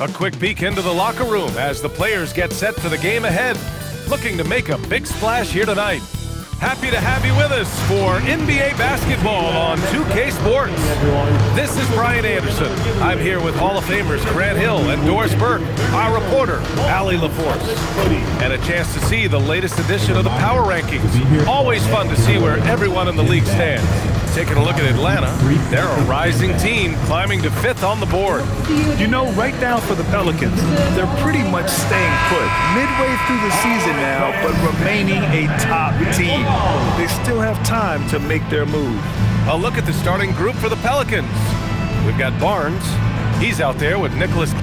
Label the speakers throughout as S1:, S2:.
S1: A quick peek into the locker room as the players get set for the game ahead, looking to make a big splash here tonight. Happy to have you with us for NBA basketball on 2K Sports. This is Brian Anderson. I'm here with Hall of Famers Grant Hill and Doris Burke, our reporter, Allie LaForce, and a chance to see the latest edition of the Power Rankings. Always fun to see where everyone in the league stands. Taking a look at Atlanta, they're a rising team climbing to 5th on the board.
S2: You know, right now for the Pelicans, they're pretty much staying put. Midway through the season now, but remaining a top team. They still have time to make their move.
S1: A look at the starting group for the Pelicans. We've got Barnes. He's out there with Nicholas.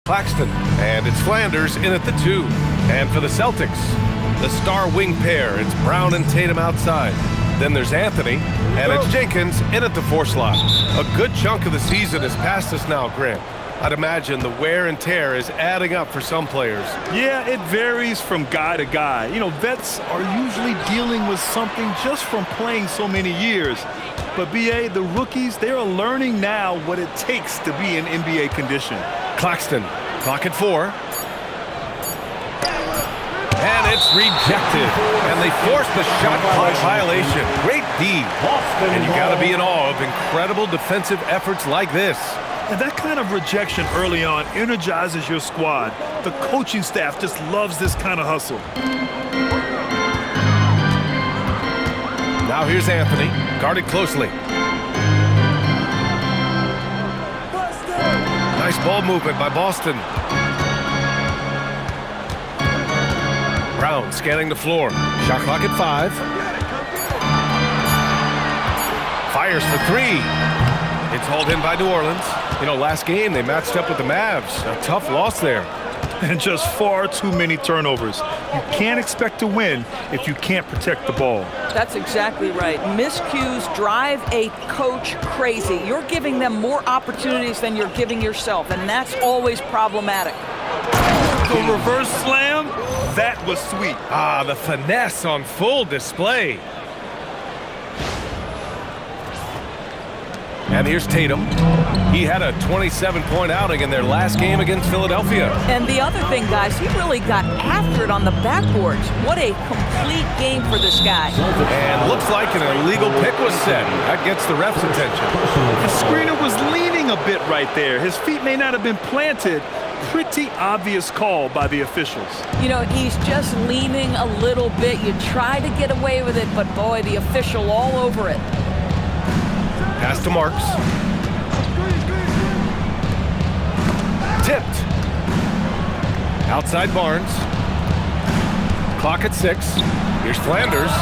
S1: Claxton, and it's Flanders in at the 2. And for the Celtics, the star wing pair, it's Brown and Tatum outside. Then there's Anthony, and it's Jenkins in at the 4 slot. A good chunk of the season is past us now, Grant. I'd imagine the wear and tear is adding up for some players.
S2: Yeah, it varies from guy to guy. You know, vets are usually dealing with something just from playing so many years. But, B.A., the rookies, they are learning now what it takes to be in NBA condition.
S1: Claxton, clock at 4. And it's rejected. And they force the shot clock violation. Great D. And you got to be in awe of incredible defensive efforts like this.
S2: And that kind of rejection early on energizes your squad. The coaching staff just loves this kind of hustle.
S1: Now here's Anthony, guarded closely. Nice ball movement by Boston. Brown scanning the floor. Shot clock at 5. Fires for 3. It's hauled in by New Orleans. You know, last game they matched up with the Mavs. A tough loss there.
S2: And just far too many turnovers. You can't expect to win if you can't protect the ball.
S3: That's exactly right. Miscues drive a coach crazy. You're giving them more opportunities than you're giving yourself, and that's always problematic.
S2: The reverse slam, that was sweet.
S1: Ah, the finesse on full display. And here's Tatum. He had a 27-point outing in their last game against Philadelphia.
S3: And the other thing, guys, he really got after it on the backboards. What a complete game for this guy.
S1: And looks like an illegal pick was set. That gets the ref's attention.
S2: The screener was leaning a bit right there. His feet may not have been planted. Pretty obvious call by the officials.
S3: You know, he's just leaning a little bit. You try to get away with it, but boy, the official all over it.
S1: Pass to Marks. Tipped. Outside Barnes. Clock at 6. Here's Flanders.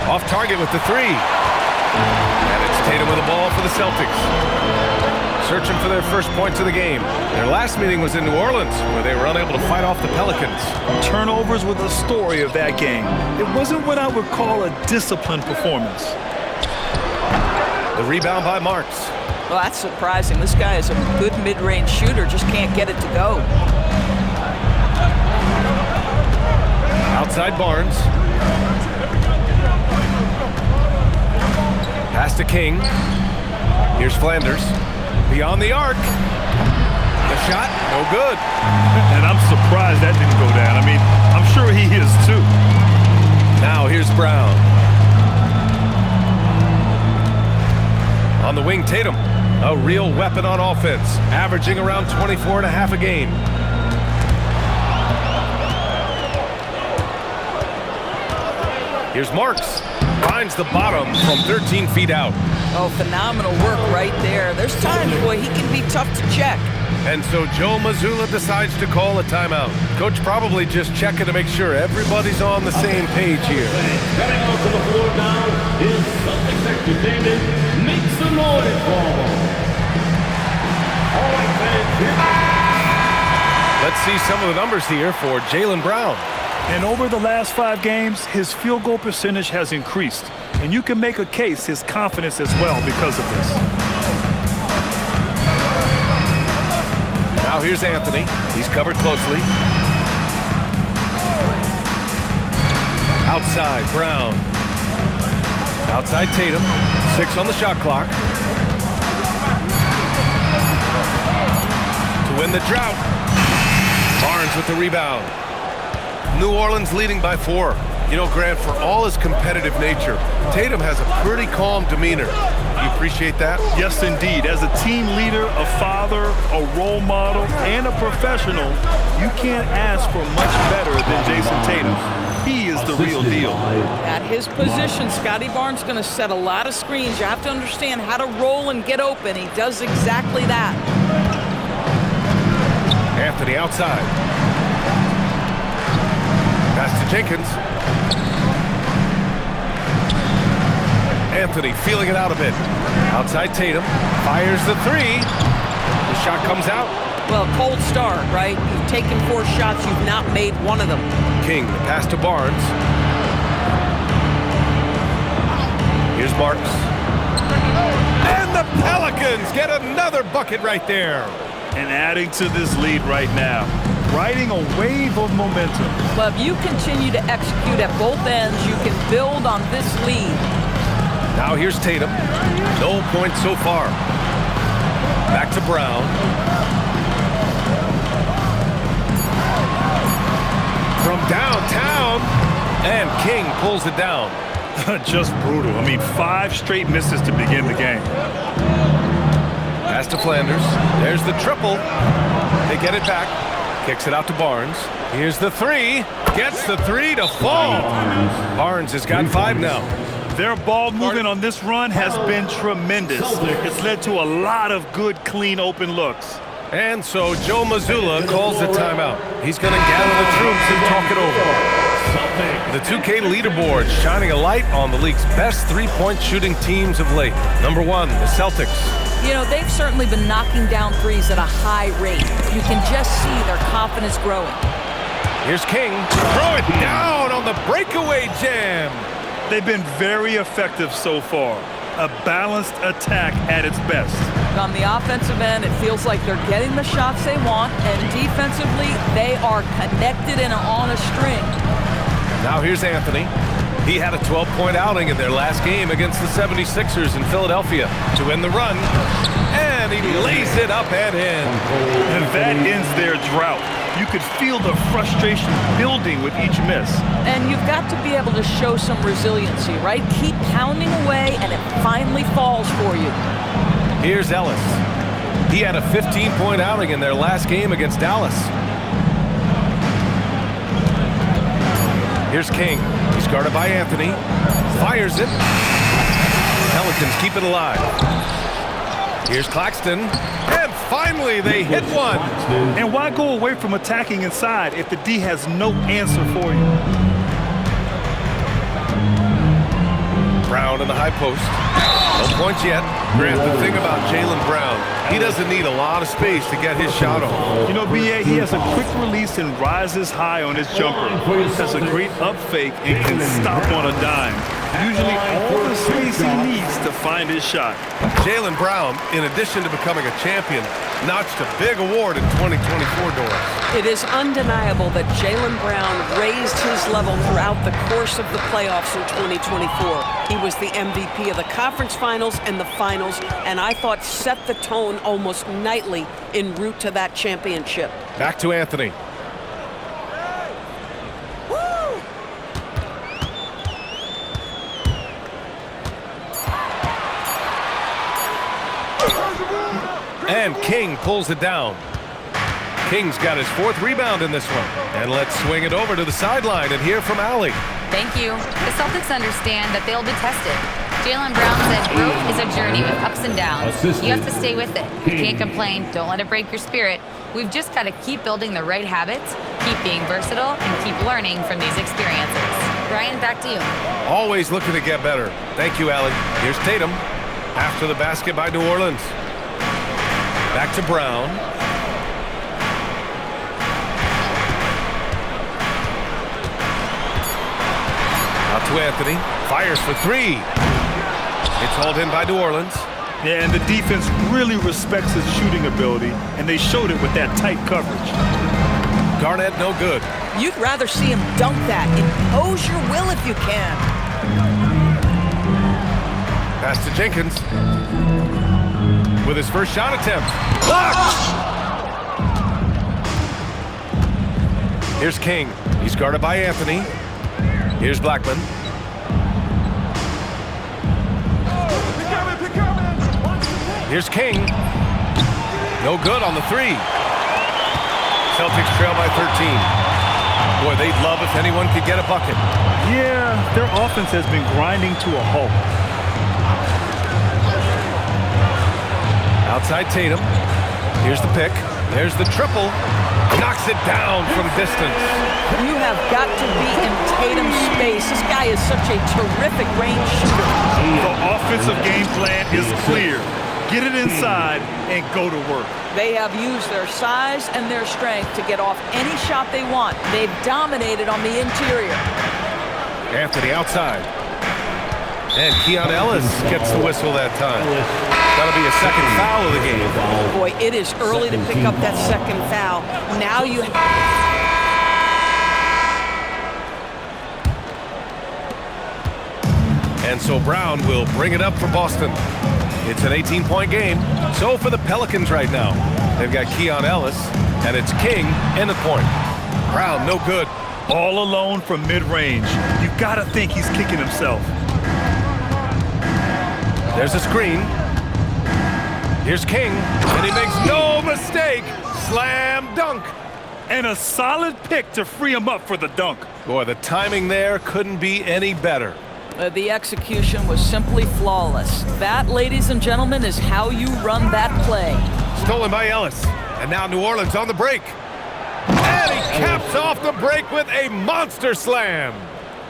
S1: Off target with the 3. And it's Tatum with the ball for the Celtics. Searching for their first points of the game. Their last meeting was in New Orleans, where they were unable to fight off the Pelicans.
S2: Turnovers were the story of that game. It wasn't what I would call a disciplined performance.
S1: The rebound by Marks.
S3: Well, that's surprising. This guy is a good mid-range shooter, just can't get it to go.
S1: Outside Barnes. Pass to King. Here's Flanders. Beyond the arc. The shot, no good.
S2: And I'm surprised that didn't go down. I mean, I'm sure he is too.
S1: Now here's Brown. On the wing, Tatum, a real weapon on offense, averaging around 24.5 a game. Here's Marks, finds the bottom from 13 feet out.
S3: Oh, phenomenal work right there. There's times, boy, he can be tough to check.
S1: And so Joe Mazzulla decides to call a timeout. Coach probably just checking to make sure everybody's on the same page here.
S4: Coming onto the floor now is Celtics entertainment. Make some noise for all right, fans.
S1: Let's see some of the numbers here for Jaylen Brown.
S2: And over the last 5 games, his field goal percentage has increased. And you can make a case his confidence as well because of this.
S1: Now here's Anthony. He's covered closely. Outside, Brown. Outside Tatum. 6 on the shot clock. To win the drought. Barnes with the rebound. New Orleans leading by 4. You know, Grant, for all his competitive nature, Tatum has a pretty calm demeanor. You appreciate that?
S2: Yes, indeed. As a team leader, a father, a role model, and a professional, you can't ask for much better than Jason Tatum. He is the real deal.
S3: At his position, Scotty Barnes is going to set a lot of screens. You have to understand how to roll and get open. He does exactly that.
S1: Anthony outside. Pass to Jenkins. Anthony feeling it out a bit. Outside Tatum. Fires the 3. The shot comes out.
S3: Well, cold start, right? You've taken 4 shots. You've not made one of them.
S1: King, the pass to Barnes. Here's Marks. And the Pelicans get another bucket right there.
S2: And adding to this lead right now. Riding a wave of momentum.
S3: Well, if you continue to execute at both ends, you can build on this lead.
S1: Now here's Tatum. No points so far. Back to Brown. From downtown. And King pulls it down.
S2: Just brutal. I mean, 5 straight misses to begin the game.
S1: Pass to Flanders. There's the triple. They get it back. Kicks it out to Barnes. Here's the 3. Gets the 3 to fall. Barnes has got 5 now.
S2: Their ball movement on this run has been tremendous. It's led to a lot of good, clean, open looks.
S1: And so Joe Mazzulla calls the timeout. He's going to gather the troops and talk it over. The 2K leaderboard shining a light on the league's best three-point shooting teams of late. Number 1, the Celtics.
S3: You know, they've certainly been knocking down threes at a high rate. You can just see their confidence growing.
S1: Here's King. Throw it down on the breakaway jam.
S2: They've been very effective so far. A balanced attack at its best.
S3: On the offensive end, it feels like they're getting the shots they want, and defensively, they are connected and on a string.
S1: Now here's Anthony. He had a 12-point outing in their last game against the 76ers in Philadelphia to end the run. And he lays it up and in.
S2: And that ends their drought. You could feel the frustration building with each miss.
S3: And you've got to be able to show some resiliency, right? Keep pounding away, and it finally falls for you.
S1: Here's Ellis. He had a 15-point outing in their last game against Dallas. Here's King. He's guarded by Anthony. Fires it. Pelicans keep it alive. Here's Claxton. And finally, they hit one.
S2: And why go away from attacking inside if the D has no answer for you?
S1: Brown in the high post. No points yet. Grant, the thing about Jaylen Brown, he doesn't need a lot of space to get his shot off.
S2: You know, B.A., he has a quick release and rises high on his jumper. Has a great up fake and can stop on a dime. Usually all the space he needs to find his shot.
S1: Jaylen Brown, in addition to becoming a champion, notched a big award in 2024, Doris.
S5: It is undeniable that Jaylen Brown raised his level throughout the course of the playoffs in 2024. He was the MVP of the conference finals and the finals, and I thought set the tone almost nightly en route to that championship.
S1: Back to Anthony. And King pulls it down. King's got his 4th rebound in this one. And let's swing it over to the sideline and hear from Allie.
S6: Thank you. The Celtics understand that they'll be tested. Jaylen Brown said growth is a journey with ups and downs. You have to stay with it. You can't complain. Don't let it break your spirit. We've just got to keep building the right habits, keep being versatile, and keep learning from these experiences. Brian, back to you.
S1: Always looking to get better. Thank you, Allie. Here's Tatum. After the basket by New Orleans. Back to Brown. Out to Anthony. Fires for three. It's hauled in by New Orleans.
S2: Yeah, and the defense really respects his shooting ability, and they showed it with that tight coverage.
S1: Garnett, no good.
S3: You'd rather see him dunk that. Impose your will if you can.
S1: Pass to Jenkins. With his first shot attempt. Blocked! Here's King. He's guarded by Anthony. Here's Blackman. Here's King. No good on the three. Celtics trail by 13. Boy, they'd love if anyone could get a bucket.
S2: Yeah, their offense has been grinding to a halt.
S1: Outside Tatum. Here's the pick. There's the triple. Knocks it down from distance.
S3: You have got to be in Tatum's space. This guy is such a terrific range shooter.
S2: The offensive game plan is clear. Get it inside and go to work.
S3: They have used their size and their strength to get off any shot they want. They've dominated on the interior.
S1: Anthony outside. And Keon Ellis gets the whistle that time. That'll be a second foul of the game.
S3: Boy, it is early to pick up that second foul. Now you
S1: And so Brown will bring it up for Boston. It's an 18-point game. So for the Pelicans right now, they've got Keon Ellis, and it's King in the point. Brown, no good.
S2: All alone from mid-range. You've got to think he's kicking himself.
S1: There's a screen. Here's King, and he makes no mistake. Slam dunk.
S2: And a solid pick to free him up for the dunk.
S1: Boy, the timing there couldn't be any better.
S3: The execution was simply flawless. That, ladies and gentlemen, is how you run that play.
S1: Stolen by Ellis. And now New Orleans on the break. And he caps off the break with a monster slam.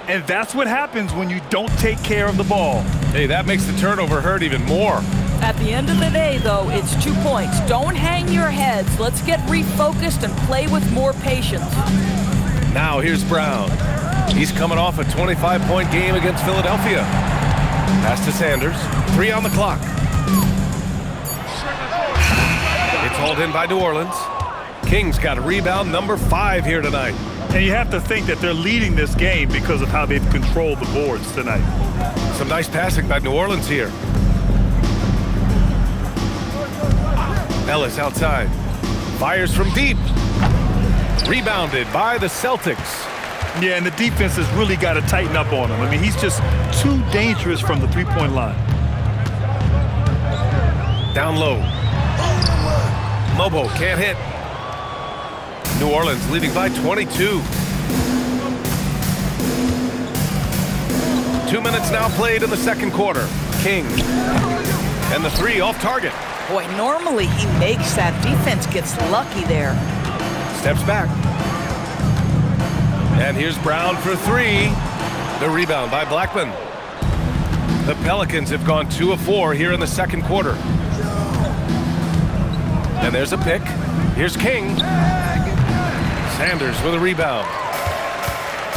S2: And that's what happens when you don't take care of the ball.
S1: Hey, that makes the turnover hurt even more.
S3: At the end of the day, though, it's 2 points. Don't hang your heads. Let's get refocused and play with more patience.
S1: Now here's Brown. He's coming off a 25-point game against Philadelphia. Pass to Sanders. 3 on the clock. It's hauled in by New Orleans. Kings got a rebound number 5 here tonight.
S2: And you have to think that they're leading this game because of how they've controlled the boards tonight.
S1: Some nice passing by New Orleans here. Ellis outside. Fires from deep. Rebounded by the Celtics.
S2: Yeah, and the defense has really got to tighten up on him. I mean, he's just too dangerous from the three-point line.
S1: Down low. Lobo can't hit. New Orleans leading by 22. 2 minutes now played in the second quarter. King. And the 3 off target.
S3: Boy, normally he makes that. Defense gets lucky there.
S1: Steps back. And here's Brown for 3. The rebound by Blackman. The Pelicans have gone 2 of 4 here in the second quarter. And there's a pick. Here's King. Sanders with a rebound.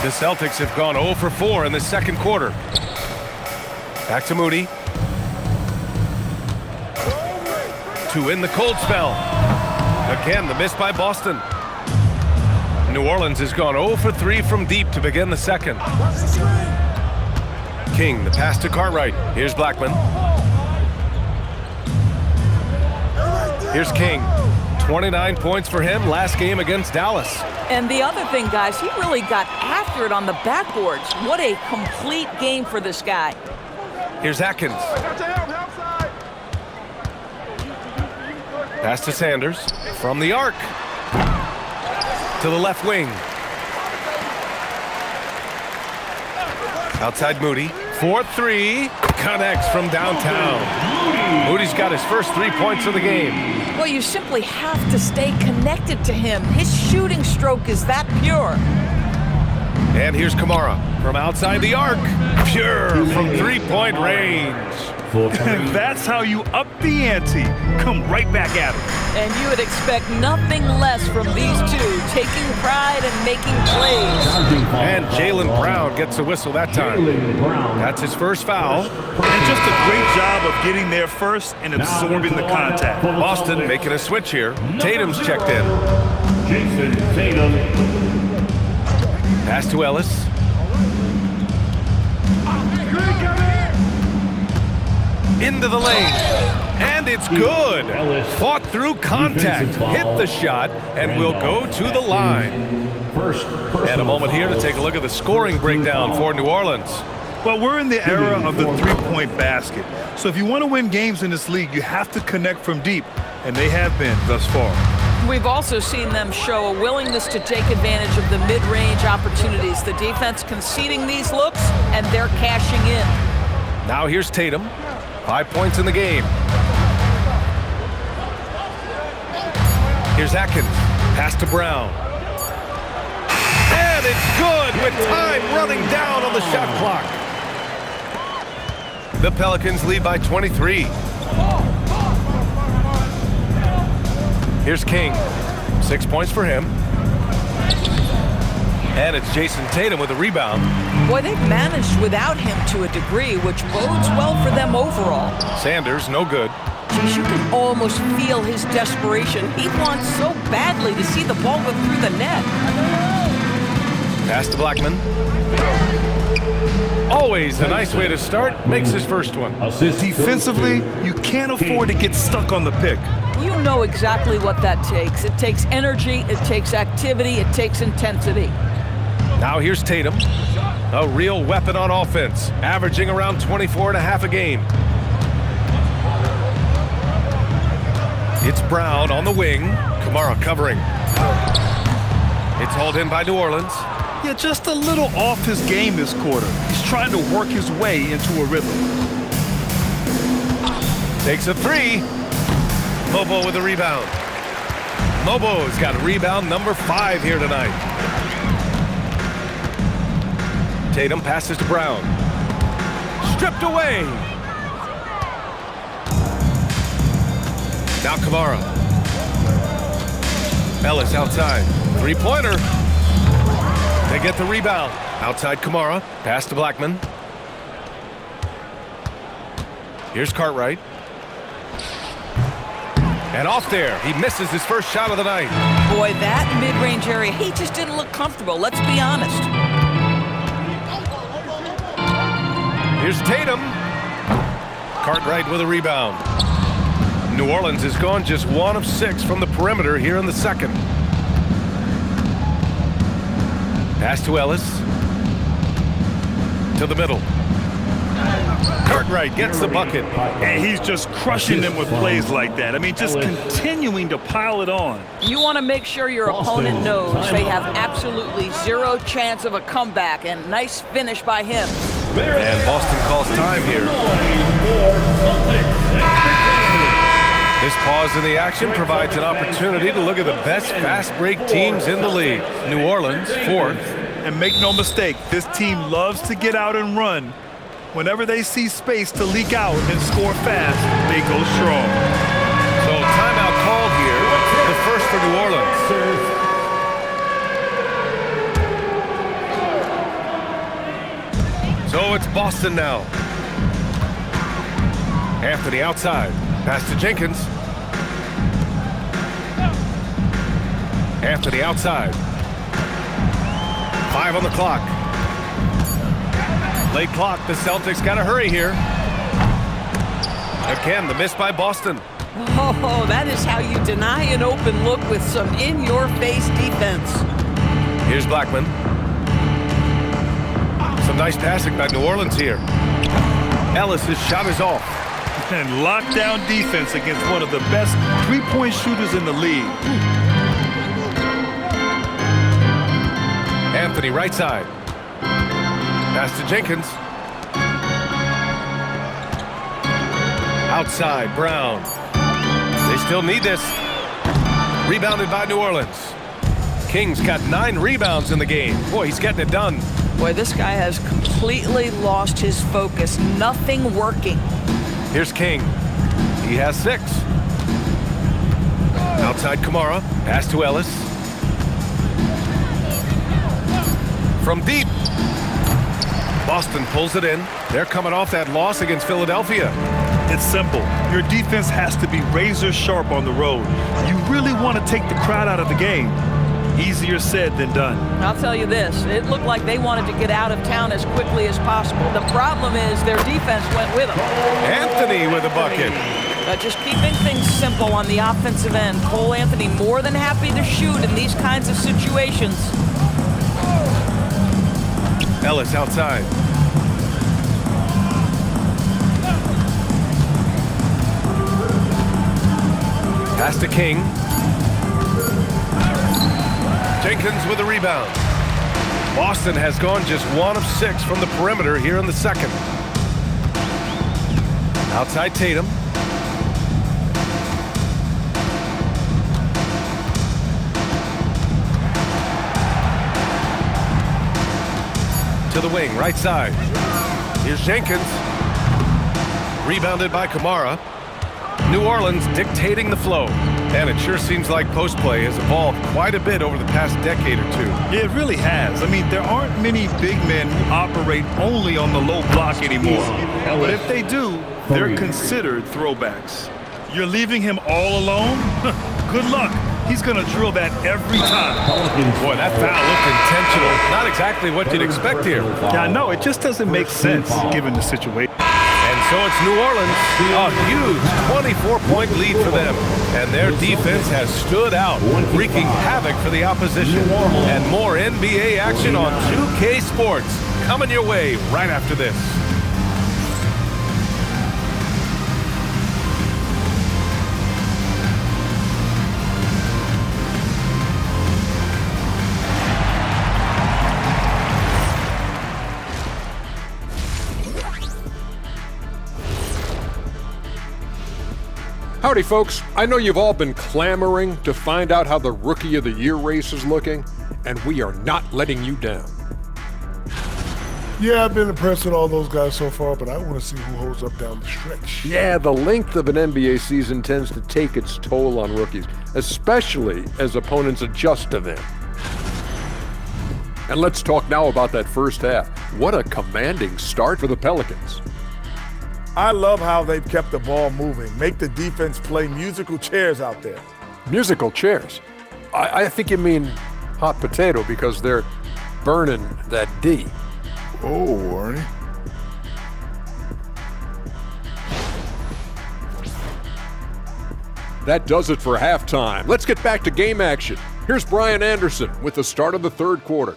S1: The Celtics have gone 0 for 4 in the second quarter. Back to Moody. To in the cold spell. Again, the miss by Boston. New Orleans has gone 0 for 3 from deep to begin the second. King, the pass to Cartwright. Here's Blackman. Here's King. 29 points for him last game against Dallas.
S3: And the other thing, guys, he really got after it on the backboards. What a complete game for this guy.
S1: Here's Atkins. Pass to Sanders from the arc. To the left wing. Outside Moody. 4-3. Connects from downtown. Moody's got his first 3 points of the game.
S3: Well, you simply have to stay connected to him. His shooting stroke is that pure.
S1: And here's Kamara from outside the arc. Pure from three-point range.
S2: And that's how you up the ante. Come right back at him.
S3: And you would expect nothing less from these two, taking pride and making plays.
S1: And Jaylen Brown gets a whistle that time. That's his first foul.
S2: And just a great job of getting there first and absorbing the contact.
S1: Boston making a switch here. Tatum's checked in.
S4: Jason Tatum.
S1: Pass to Ellis. Into the lane. And it's good. Fought through contact. Hit the shot and will go to the line. And a moment here to take a look at the scoring breakdown for New Orleans.
S2: Well, we're in the era of the three-point basket. So if you want to win games in this league, you have to connect from deep. And they have been thus far.
S3: We've also seen them show a willingness to take advantage of the mid-range opportunities. The defense conceding these looks, and they're cashing in.
S1: Now here's Tatum. 5 points in the game. Here's Atkins. Pass to Brown. And it's good with time running down on the shot clock. The Pelicans lead by 23. Here's King. 6 points for him. And it's Jason Tatum with a rebound.
S3: Boy, they've managed without him to a degree, which bodes well for them overall.
S1: Sanders, no good.
S3: Geez, you can almost feel his desperation. He wants so badly to see the ball go through the net.
S1: Pass to Blackman. Always a nice way to start. Makes his first one.
S2: Defensively, you can't afford to get stuck on the pick.
S3: You know exactly what that takes. It takes energy, it takes activity, it takes intensity.
S1: Now here's Tatum. A real weapon on offense, averaging around 24.5 a game. It's Brown on the wing. Kamara covering. It's hauled in by New Orleans.
S2: Yeah, just a little off his game this quarter. He's trying to work his way into a rhythm.
S1: Takes a three. Mobo with a rebound. Mobo's got rebound number 5 here tonight. Tatum passes to Brown. Stripped away. Now Kamara. Ellis outside. Three-pointer. They get the rebound. Outside Kamara. Pass to Blackman. Here's Cartwright. And off there. He misses his first shot of the night.
S3: Boy, that mid-range area, he just didn't look comfortable. Let's be honest.
S1: Here's Tatum. Cartwright with a rebound. New Orleans has gone just 1 of 6 from the perimeter here in the second. Pass to Ellis. To the middle. Cartwright gets the bucket.
S2: And he's just crushing them with plays like that. I mean, just continuing to pile it on.
S3: You want to make sure your opponent knows they have absolutely zero chance of a comeback, and nice finish by him.
S1: And Boston calls time here. This pause in the action provides an opportunity to look at the best fast break teams in the league. New Orleans, 4th.
S2: And make no mistake, this team loves to get out and run. Whenever they see space to leak out and score fast, they go strong.
S1: So timeout called here, the first for New Orleans. So it's Boston now. Anthony outside. Pass to Jenkins. Anthony outside. 5 on the clock. Late clock. The Celtics got to hurry here. Again, the miss by Boston.
S3: Oh, that is how you deny an open look with some in-your-face defense.
S1: Here's Blackman. Some nice passing by New Orleans here. Ellis' shot is off.
S2: And lockdown defense against one of the best three-point shooters in the league.
S1: Anthony right side. Pass to Jenkins. Outside, Brown. They still need this. Rebounded by New Orleans. King's got 9 rebounds in the game. Boy, he's getting it done.
S3: Boy, this guy has completely lost his focus. Nothing working.
S1: Here's King. He has 6. Outside Kamara, pass to Ellis. From deep. Boston pulls it in. They're coming off that loss against Philadelphia.
S2: It's simple. Your defense has to be razor sharp on the road. You really want to take the crowd out of the game. Easier said than done.
S3: I'll tell you this, it looked like they wanted to get out of town as quickly as possible. The problem is their defense went with them.
S1: Anthony with a bucket.
S3: Just keeping things simple on the offensive end. Cole Anthony more than happy to shoot in these kinds of situations.
S1: Ellis outside. Pass to King. Jenkins with a rebound. Boston has gone just 1 of 6 from the perimeter here in the second. Outside Tatum. To the wing, right side. Here's Jenkins. Rebounded by Kamara. New Orleans dictating the flow. And it sure seems like post play has evolved quite a bit over the past decade or two.
S2: Yeah, it really has. I mean, there aren't many big men who operate only on the low block anymore. But if they do, they're considered throwbacks. You're leaving him all alone? Good luck. He's going to drill that every time.
S1: Boy, that foul looked intentional. Not exactly what you'd expect here.
S2: Yeah, I know. It just doesn't make sense given the situation.
S1: And so it's New Orleans. A huge 24-point lead for them. And their defense has stood out, wreaking havoc for the opposition. And more NBA action on 2K Sports coming your way right after this.
S7: Howdy, folks. I know you've all been clamoring to find out how the Rookie of the Year race is looking, and we are not letting you down.
S8: Yeah, I've been impressed with all those guys so far, but I want to see who holds up down the stretch.
S7: Yeah, the length of an NBA season tends to take its toll on rookies, especially as opponents adjust to them. And let's talk now about that first half. What a commanding start for the Pelicans.
S8: I love how they've kept the ball moving. Make the defense play musical chairs out there.
S7: Musical chairs? I think you mean hot potato because they're burning that D.
S8: Oh, Ernie.
S7: That does it for halftime. Let's get back to game action. Here's Brian Anderson with the start of the third quarter.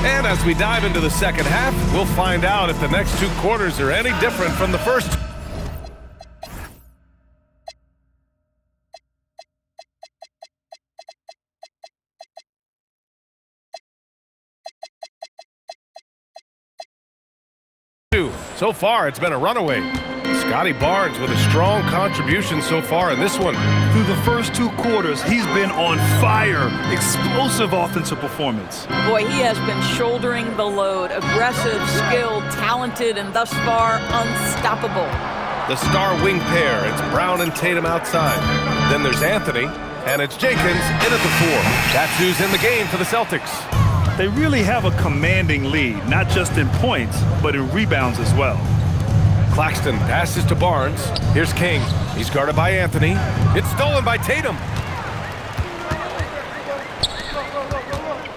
S1: And as we dive into the second half, we'll find out if the next 2 quarters are any different from the first. So far, it's been a runaway. Scotty Barnes with a strong contribution so far in this one.
S2: Through the first 2 quarters, he's been on fire. Explosive offensive performance.
S3: Boy, he has been shouldering the load. Aggressive, skilled, talented, and thus far unstoppable.
S1: The star wing pair, it's Brown and Tatum outside. Then there's Anthony, and it's Jenkins in at the 4. That's who's in the game for the Celtics.
S2: They really have a commanding lead, not just in points, but in rebounds as well.
S1: Claxton passes to Barnes. Here's King. He's guarded by Anthony. It's stolen by Tatum.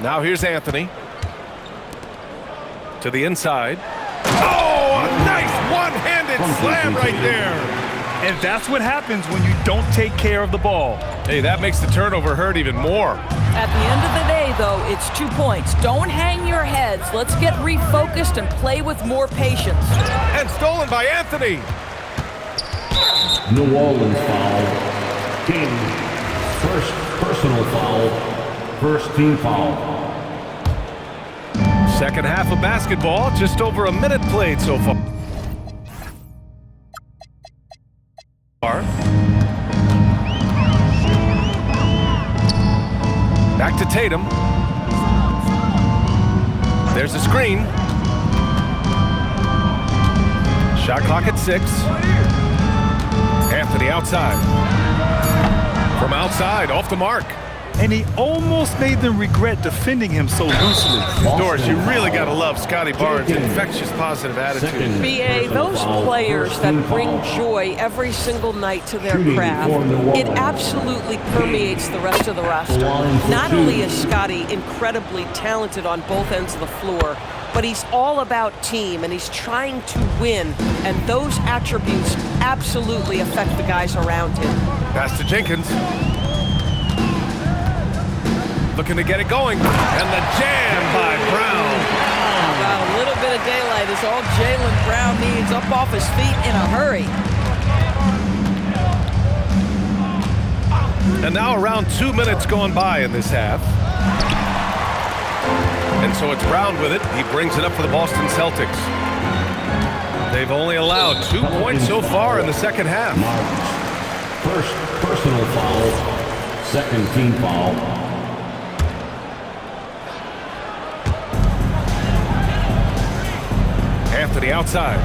S1: Now here's Anthony. To the inside. Oh, a nice one-handed slam right there.
S2: And that's what happens when you don't take care of the ball.
S1: Hey, that makes the turnover hurt even more.
S3: At the end of the day, though, it's 2 points. Don't hang your heads. Let's get refocused and play with more patience.
S1: And stolen by Anthony.
S4: New Orleans foul. King. First personal foul. First team foul.
S1: Second half of basketball, just over a minute played so far. Back to Tatum. There's a screen. Shot clock at 6. Anthony outside. From outside, off the mark.
S2: And he almost made them regret defending him so loosely.
S1: Doris, you really got to love Scotty Barnes' infectious positive attitude.
S5: B.A., those players that bring joy every single night to their craft, it absolutely permeates the rest of the roster. Not only is Scotty incredibly talented on both ends of the floor, but he's all about team, and he's trying to win, and those attributes absolutely affect the guys around him.
S1: Pass to Jenkins. Looking to get it going, and the jam by Brown.
S3: Wow, a little bit of daylight is all Jaylen Brown needs, up off his feet in a hurry.
S1: And now around 2 minutes gone by in this half. And so it's Brown with it. He brings it up for the Boston Celtics. They've only allowed 2 points so far in the second half.
S4: First personal foul, second team foul.
S1: Anthony outside.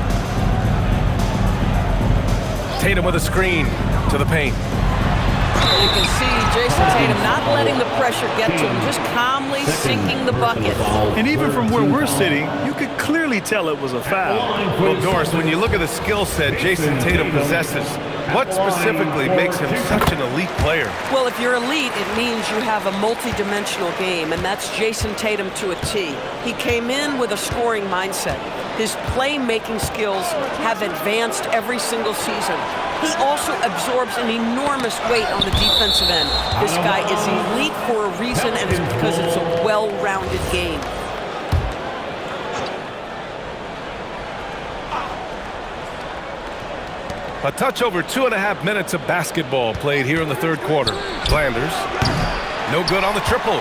S1: Tatum with a screen to the paint.
S3: You can see Jason Tatum not letting the pressure get to him, just calmly sinking the bucket.
S2: And even from where we're sitting, you could clearly tell it was a foul.
S1: Well, Doris, when you look at the skill set Jason Tatum possesses, what specifically makes him such an elite player?
S5: Well, if you're elite, it means you have a multi-dimensional game, and that's Jason Tatum to a T. He came in with a scoring mindset. His playmaking skills have advanced every single season. He also absorbs an enormous weight on the defensive end. This guy is elite for a reason, and it's because it's a well-rounded game.
S1: A touch over 2.5 minutes of basketball played here in the third quarter. Flanders, no good on the triple.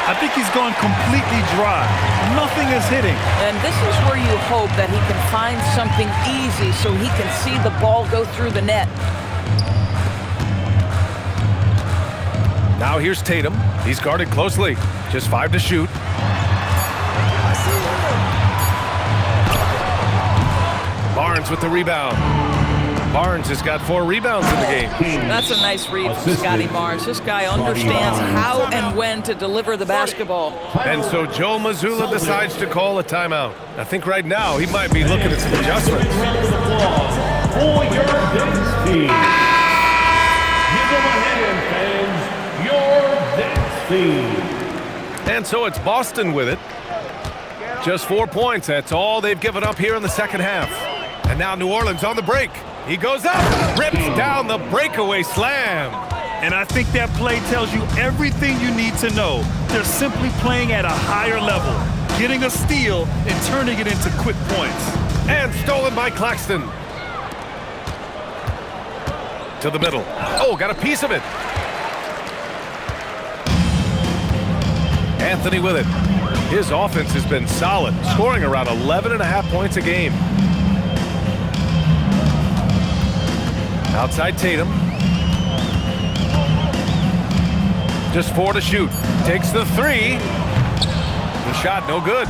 S2: I think he's gone completely dry. Nothing is hitting.
S3: And this is where you hope that he can find something easy so he can see the ball go through the net.
S1: Now here's Tatum. He's guarded closely. Just 5 to shoot. Barnes with the rebound. Barnes has got 4 rebounds in the game.
S3: That's a nice read from Scotty Barnes. This guy understands how and when to deliver the basketball.
S1: And so Joe Mazzulla decides to call a timeout. I think right now he might be looking at some adjustments.
S4: For your dance team. Give them a hand, fans. Your dance team.
S1: And so it's Boston with it. Just 4 points. That's all they've given up here in the second half. And now New Orleans on the break. He goes up, rips down the breakaway slam.
S2: And I think that play tells you everything you need to know. They're simply playing at a higher level, getting a steal and turning it into quick points.
S1: And stolen by Claxton. To the middle. Oh, got a piece of it. Anthony with it. His offense has been solid, scoring around 11.5 points a game. Outside Tatum. Just 4 to shoot. Takes the 3. The shot no good.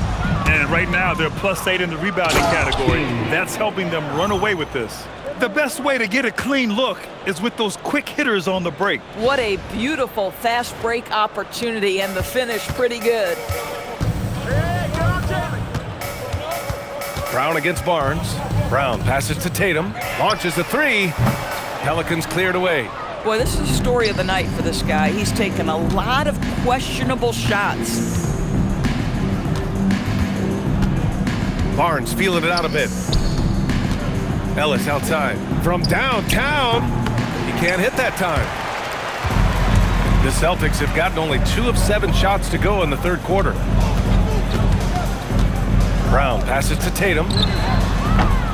S2: And right now they're +8 in the rebounding category. That's helping them run away with this. The best way to get a clean look is with those quick hitters on the break.
S3: What a beautiful fast break opportunity, and the finish pretty good.
S1: Brown against Barnes. Brown passes to Tatum. Launches a 3. Pelicans cleared away.
S3: Boy, this is the story of the night for this guy. He's taken a lot of questionable shots.
S1: Barnes feeling it out a bit. Ellis outside. From downtown. He can't hit that time. The Celtics have gotten only 2 of 7 shots to go in the third quarter. Brown passes to Tatum.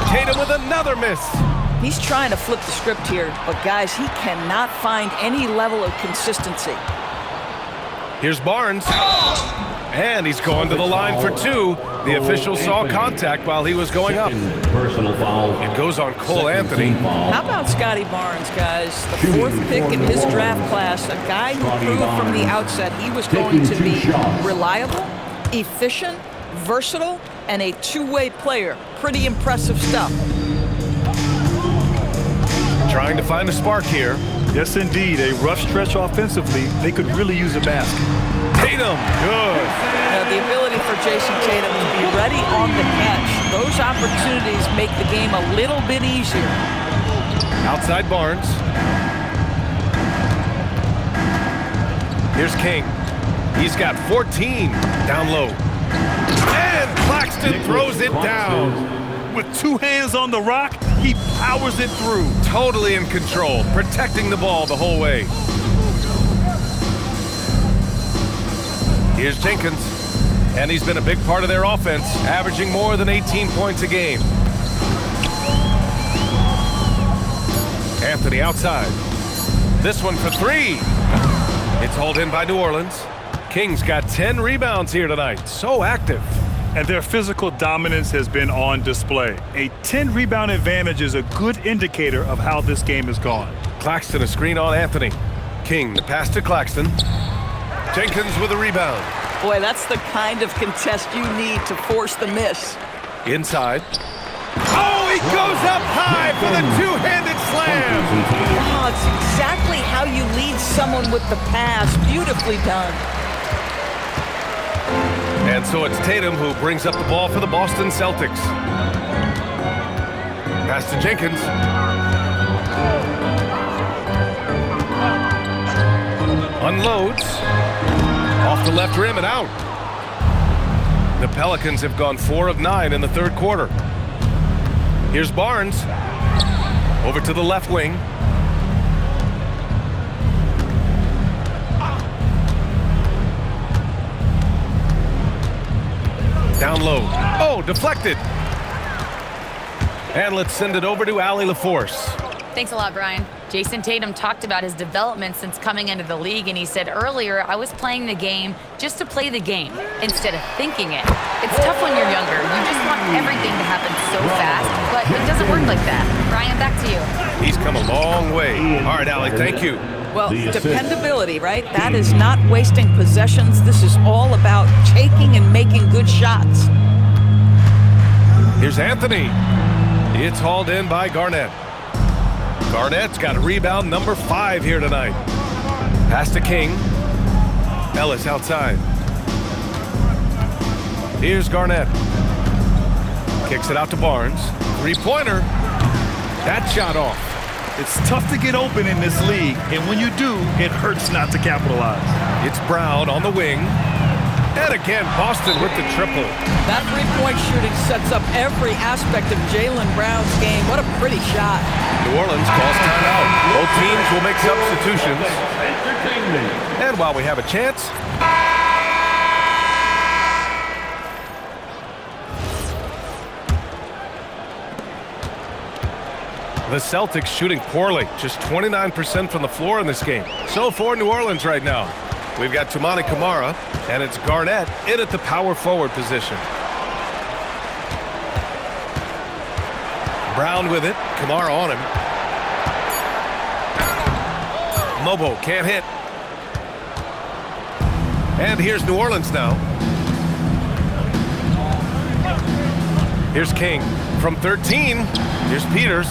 S1: Tatum with another miss.
S3: He's trying to flip the script here, but guys, he cannot find any level of consistency.
S1: Here's Barnes. And he's going to the line for two. The official saw contact while he was going up.
S4: Personal foul.
S1: It goes on Cole Anthony.
S3: How about Scotty Barnes, guys? The fourth pick in his draft class, a guy who proved from the outset he was going to be reliable, efficient, versatile, and a two-way player. Pretty impressive stuff.
S1: Trying to find a spark here.
S2: Yes, indeed. A rough stretch offensively. They could really use a basket.
S1: Tatum, good.
S3: The ability for Jason Tatum to be ready on the catch. Those opportunities make the game a little bit easier.
S1: Outside Barnes. Here's King. He's got 14 down low. And Claxton throws it down.
S2: With two hands on the rock, he powers it through.
S1: Totally in control, protecting the ball the whole way. Here's Jenkins, and he's been a big part of their offense, averaging more than 18 points a game. Anthony outside. This one for three. It's hauled in by New Orleans. Kings got 10 rebounds here tonight, so active.
S2: And their physical dominance has been on display. A 10-rebound advantage is a good indicator of how this game has gone.
S1: Claxton a screen on Anthony. King the pass to Claxton. Jenkins with a rebound.
S3: Boy, that's the kind of contest you need to force the miss.
S1: Inside. Oh, he goes up high for the two-handed slam.
S3: Oh, it's exactly how you lead someone with the pass. Beautifully done.
S1: And so it's Tatum who brings up the ball for the Boston Celtics. Pass to Jenkins. Unloads. Off the left rim and out. The Pelicans have gone 4 of 9 in the third quarter. Here's Barnes. Over to the left wing. Down low. Oh, deflected. And let's send it over to Allie LaForce.
S6: Thanks a lot, Brian. Jason Tatum talked about his development since coming into the league, and he said earlier, I was playing the game just to play the game instead of thinking it. It's tough when you're younger. You just want everything to happen so fast, but it doesn't work like that. Brian, back to you.
S1: He's come a long way. All right, Allie, thank you.
S3: Well, dependability, right? That is not wasting possessions. This is all about taking and making good shots.
S1: Here's Anthony. It's hauled in by Garnett. Garnett's got a rebound number 5 here tonight. Pass to King. Ellis outside. Here's Garnett. Kicks it out to Barnes. Three-pointer. That shot off.
S2: It's tough to get open in this league, and when you do, it hurts not to capitalize.
S1: It's Brown on the wing. And again, Boston with the triple.
S3: That three-point shooting sets up every aspect of Jaylen Brown's game. What a pretty shot.
S1: New Orleans calls timeout. Both teams will make substitutions. And while we have a chance, the Celtics shooting poorly, just 29% from the floor in this game. So for New Orleans right now, we've got Toumani Camara, and it's Garnett in at the power forward position. Brown with it, Camara on him. Mobo can't hit. And here's New Orleans now. Here's King from 13. Here's Peters.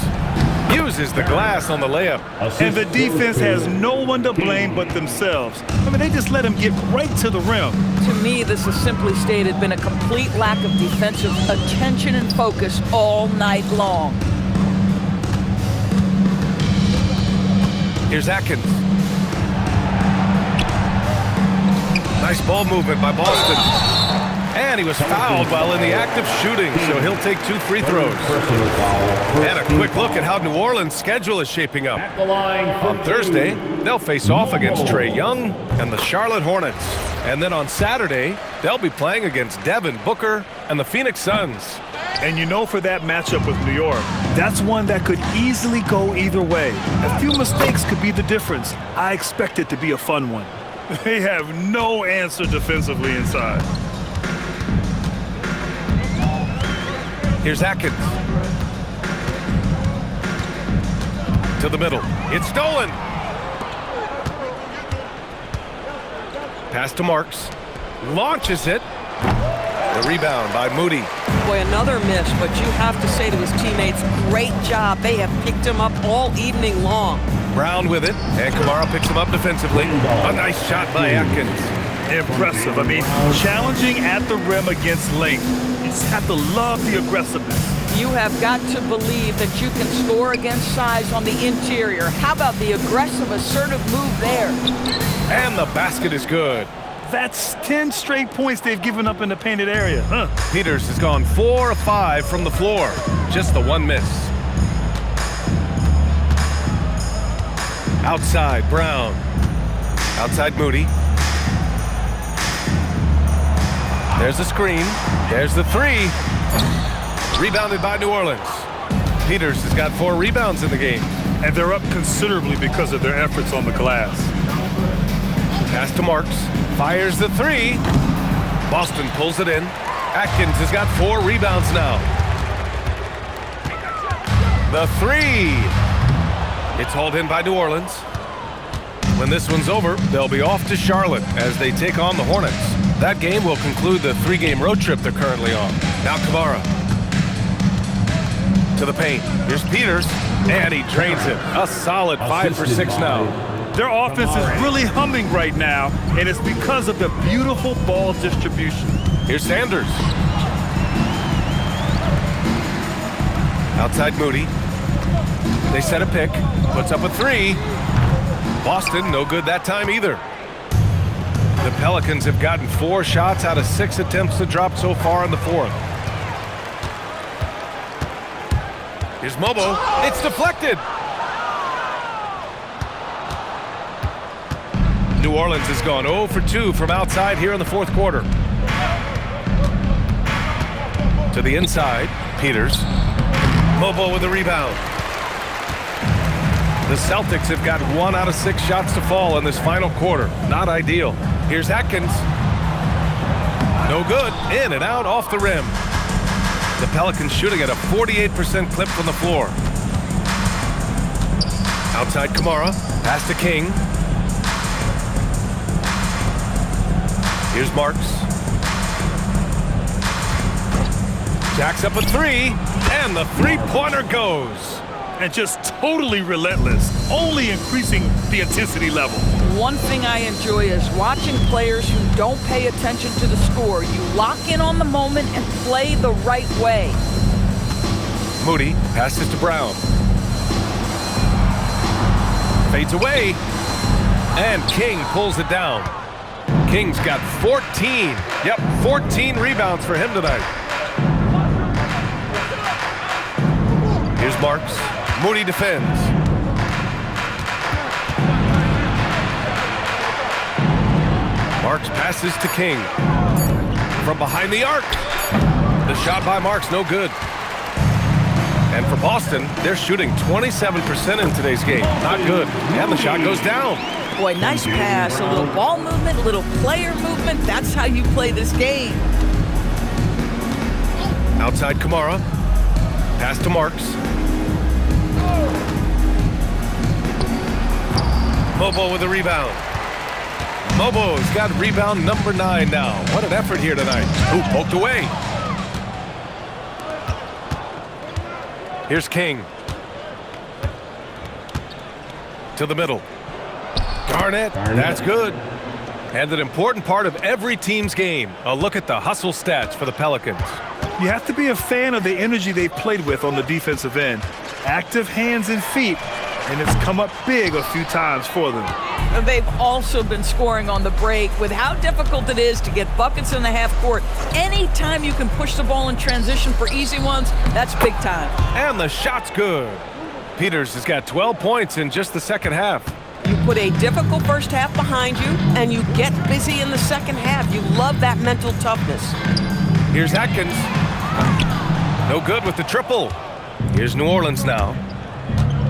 S1: Uses the glass on the layup.
S2: And the defense has no one to blame but themselves. I mean, they just let him get right to the rim.
S3: To me, this has simply stated been a complete lack of defensive attention and focus all night long.
S1: Here's Atkins. Nice ball movement by Boston. And he was fouled while in the act of shooting, so he'll take 2 free throws. And a quick look at how New Orleans' schedule is shaping up. On Thursday, they'll face off against Trae Young and the Charlotte Hornets. And then on Saturday, they'll be playing against Devin Booker and the Phoenix Suns.
S2: And you know, for that matchup with New York, that's one that could easily go either way. A few mistakes could be the difference. I expect it to be a fun one. They have no answer defensively inside.
S1: Here's Atkins. To the middle. It's stolen. Pass to Marks. Launches it. The rebound by Moody.
S3: Boy, another miss, but you have to say to his teammates, great job. They have picked him up all evening long.
S1: Brown with it, and Kamara picks him up defensively. A nice shot by Atkins.
S2: Impressive. I mean, challenging at the rim against length. You just have to love the aggressiveness.
S3: You have got to believe that you can score against size on the interior. How about the aggressive, assertive move there?
S1: And the basket is good.
S2: That's 10 straight points they've given up in the painted area.
S1: Peters has gone 4 of 5 from the floor. Just the one miss. Outside, Brown. Outside, Moody. There's the screen. There's the three. Rebounded by New Orleans. Peters has got 4 rebounds in the game.
S2: And they're up considerably because of their efforts on the glass.
S1: Pass to Marks. Fires the three. Boston pulls it in. Atkins has got 4 rebounds now. The three. It's hauled in by New Orleans. When this one's over, they'll be off to Charlotte as they take on the Hornets. That game will conclude the 3-game road trip they're currently on. Now Kamara. To the paint. Here's Peters. And he drains it. A solid 5 for 6 now.
S2: Their offense is really humming right now, and it's because of the beautiful ball distribution.
S1: Here's Sanders. Outside Moody. They set a pick. Puts up a 3. Boston, no good that time either. The Pelicans have gotten 4 shots out of 6 attempts to drop so far in the 4th. Here's Mobo. It's deflected. New Orleans has gone 0 for 2 from outside here in the 4th quarter. To the inside, Peters. Mobo with the rebound. The Celtics have got 1 out of 6 shots to fall in this final quarter. Not ideal. Here's Atkins. No good. In and out off the rim. The Pelicans shooting at a 48% clip from the floor. Outside Kamara. Pass to King. Here's Marks. Jacks up a 3. And the 3-pointer goes.
S2: And just totally relentless, only increasing the intensity level.
S3: One thing I enjoy is watching players who don't pay attention to the score. You lock in on the moment and play the right way.
S1: Moody passes to Brown. Fades away. And King pulls it down. King's got 14. Yep, 14 rebounds for him tonight. Here's Marks. Moody defends. Marks passes to King. From behind the arc. The shot by Marks, no good. And for Boston, they're shooting 27% in today's game. Not good. And the shot goes down.
S3: Boy, nice pass. A little ball movement, a little player movement. That's how you play this game.
S1: Outside Kamara. Pass to Marks. Mobo with a rebound. Mobo's got rebound number 9 now. What an effort here tonight. Ooh, poked away. Here's King. To the middle. Garnett, that's good. And an important part of every team's game. A look at the hustle stats for the Pelicans.
S2: You have to be a fan of the energy they've played with on the defensive end. Active hands and feet, and it's come up big a few times for them.
S3: They've also been scoring on the break. With how difficult it is to get buckets in the half court, anytime you can push the ball in transition for easy ones, that's big time.
S1: And the shot's good. Peters has got 12 points in just the second half.
S5: You put a difficult first half behind you, and you get busy in the second half. You love that mental toughness.
S1: Here's Atkins. No good with the triple. Here's New Orleans now.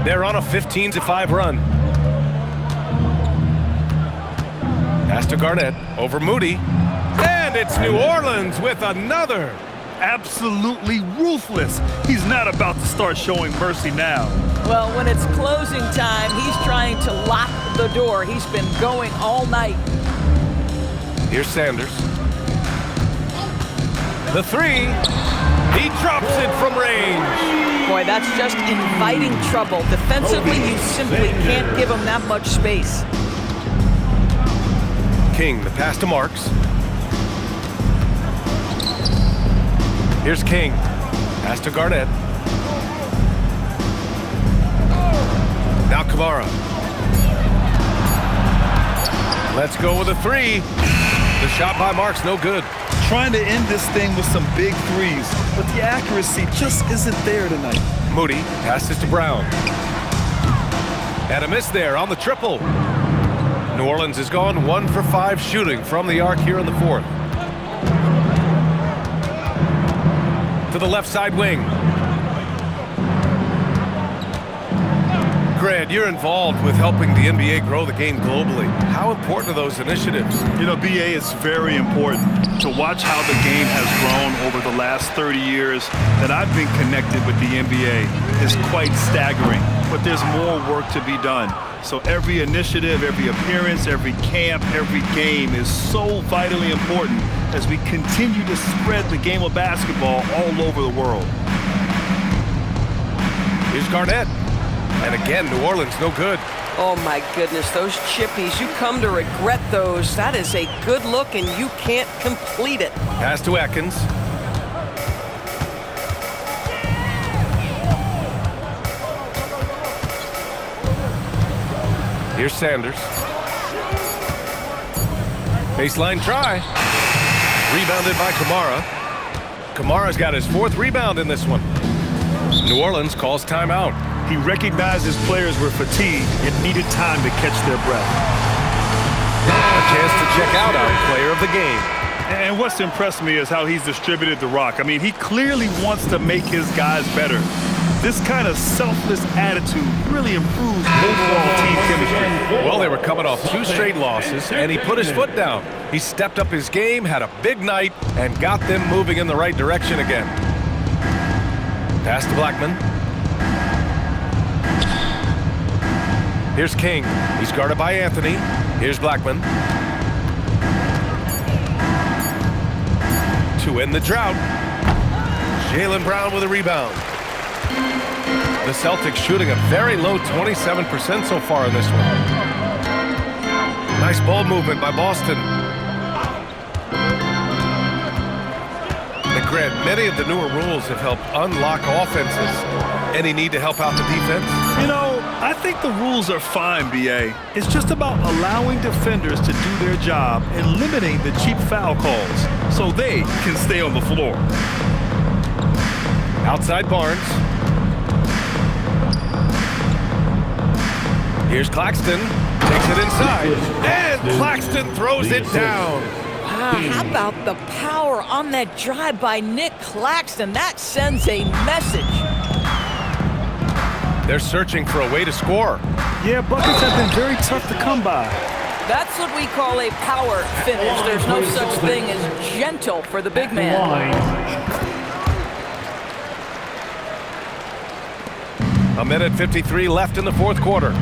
S1: They're on a 15-5 run. Pass to Garnett over Moody. And it's New Orleans with another.
S2: absolutely ruthless. He's not about to start showing mercy now.
S3: Well, when it's closing time, he's trying to lock the door. He's been going all night.
S1: Here's Sanders. The three. He drops it from range.
S3: Boy, that's just inviting trouble. Defensively, you simply can't give him that much space.
S1: King, the pass to Marks. Here's King. Pass to Garnett. Now Kamara. Let's go with a three. The shot by Marks, no good.
S2: Trying to end this thing with some big threes, but the accuracy just isn't there tonight.
S1: Moody passes to Brown. And a miss there on the triple. New Orleans has gone 1 for 5 shooting from the arc here in the fourth. To the left side wing. Grant, you're involved with helping the NBA grow the game globally. How important are those initiatives?
S2: You know, BA, it's very important to watch how the game has grown over the last 30 years that I've been connected with the NBA. It's quite staggering, but there's more work to be done. So every initiative, every appearance, every camp, every game is so vitally important as we continue to spread the game of basketball all over the world.
S1: Here's Garnett. And again, New Orleans no good.
S5: Oh my goodness, those chippies, you come to regret those. That is a good look and you can't complete it.
S1: Pass to Atkins. Here's Sanders. Baseline try. Rebounded by Kamara. Kamara's got his 4th rebound in this one. New Orleans calls timeout.
S2: He recognized his players were fatigued and needed time to catch their breath.
S1: A chance to check out our player of the game.
S2: And what's impressed me is how he's distributed the rock. I mean, he clearly wants to make his guys better. This kind of selfless attitude really improves overall team chemistry.
S1: Well, they were coming off 2 straight losses, and he put his foot down. He stepped up his game, had a big night, and got them moving in the right direction again. Pass to Blackman. Here's King. He's guarded by Anthony. Here's Blackman. To end the drought. Jaylen Brown with a rebound. The Celtics shooting a very low 27% so far in this one. Nice ball movement by Boston. And Grant, many of the newer rules have helped unlock offenses. Any need to help out the defense?
S2: You know, I think the rules are fine, BA. It's just about allowing defenders to do their job and limiting the cheap foul calls so they can stay on the floor.
S1: Outside Barnes. Here's Claxton. Takes it inside. And Claxton throws it down.
S3: Wow, how about the power on that drive by Nick Claxton? That sends a message.
S1: They're searching for a way to score.
S2: Yeah, buckets have been very tough to come by.
S3: That's what we call a power finish. There's no such thing as gentle for the big man.
S1: A minute 53 left in the fourth quarter.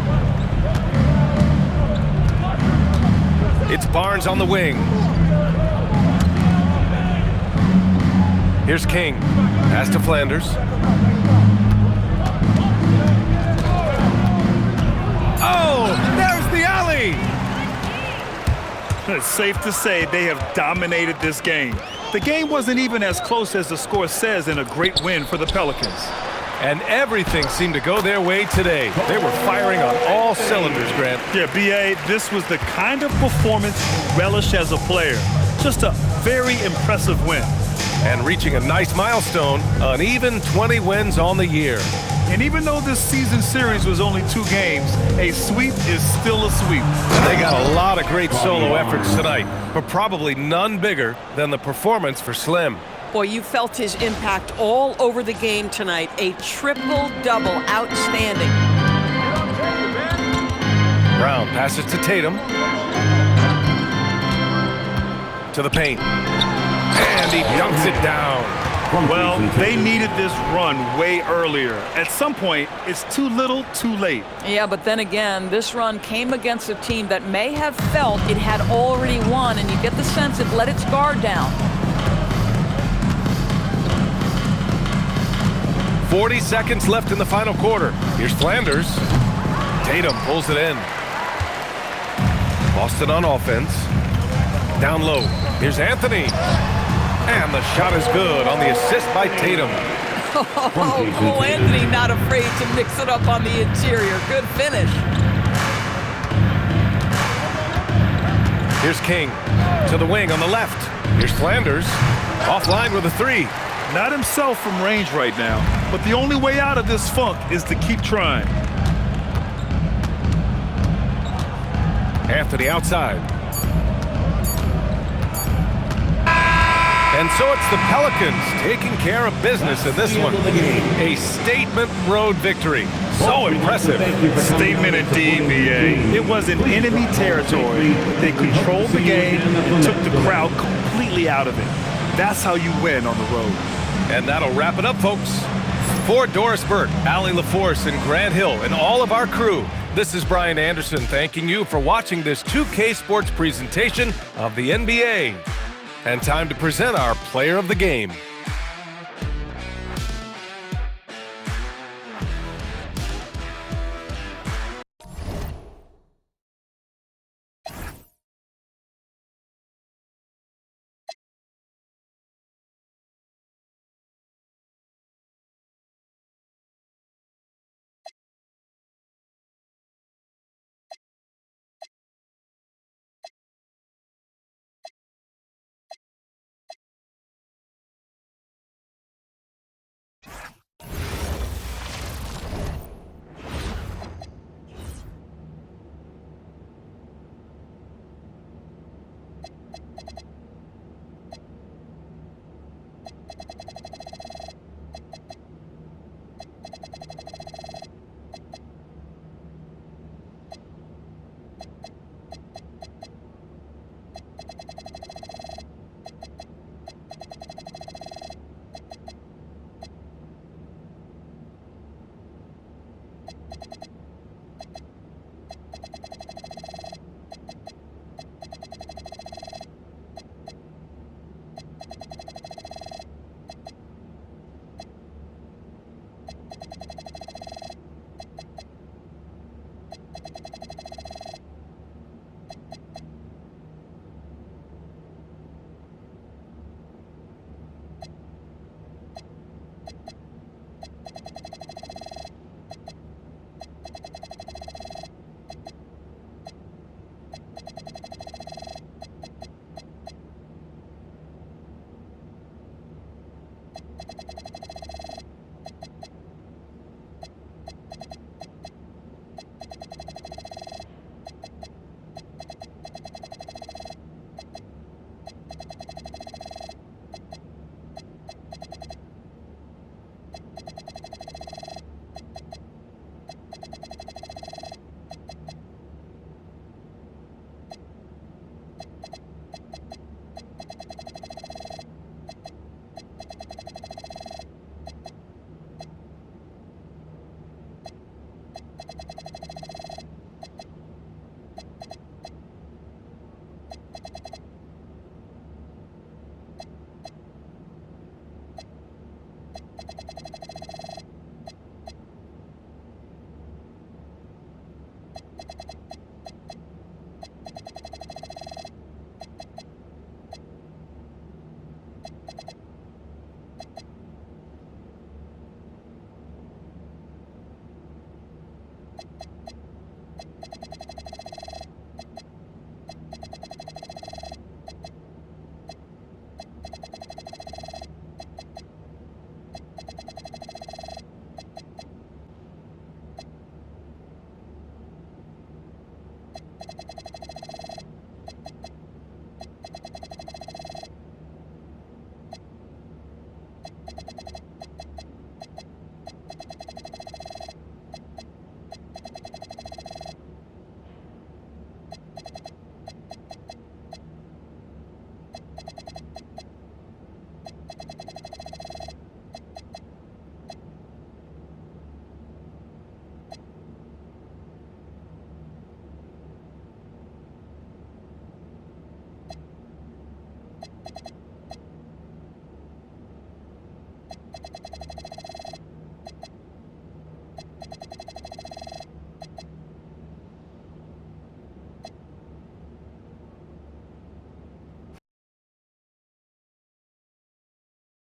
S1: It's Barnes on the wing. Here's King. Pass to Flanders. Oh, there's the alley.
S2: It's safe to say they have dominated this game. The game wasn't even as close as the score says in a great win for the Pelicans.
S1: And everything seemed to go their way today. They were firing on all cylinders, Grant.
S2: Yeah, B.A., this was the kind of performance you relish as a player. Just a very impressive win.
S1: And reaching a nice milestone, an even 20 wins on the year.
S2: And even though this season series was only 2 games, a sweep is still a sweep.
S1: And they got a lot of great solo efforts tonight, but probably none bigger than the performance for Slim.
S5: Boy, you felt his impact all over the game tonight. A triple-double, outstanding.
S1: Brown passes to Tatum. To the paint. And he dunks it down.
S2: Well, they needed this run way earlier. At some point, it's too little, too late.
S3: Yeah, but then again, this run came against a team that may have felt it had already won, and you get the sense it let its guard down.
S1: 40 seconds left in the final quarter. Here's Flanders. Tatum pulls it in. Boston on offense. Down low. Here's Anthony. And the shot is good on the assist by Tatum.
S3: Oh, Anthony not afraid to mix it up on the interior. Good finish.
S1: Here's King to the wing on the left. Here's Flanders. Offline with a three.
S2: Not himself from range right now, but the only way out of this funk is to keep trying.
S1: Anthony outside. And so it's the Pelicans taking care of business in this one. A statement road victory. So impressive.
S2: Statement indeed, BA. It was in enemy territory. They controlled the game and took the crowd completely out of it. That's how you win on the road.
S1: And that'll wrap it up, folks. For Doris Burke, Allie LaForce, and Grant Hill, and all of our crew, this is Brian Anderson thanking you for watching this 2K Sports presentation of the NBA. And time to present our player of the game.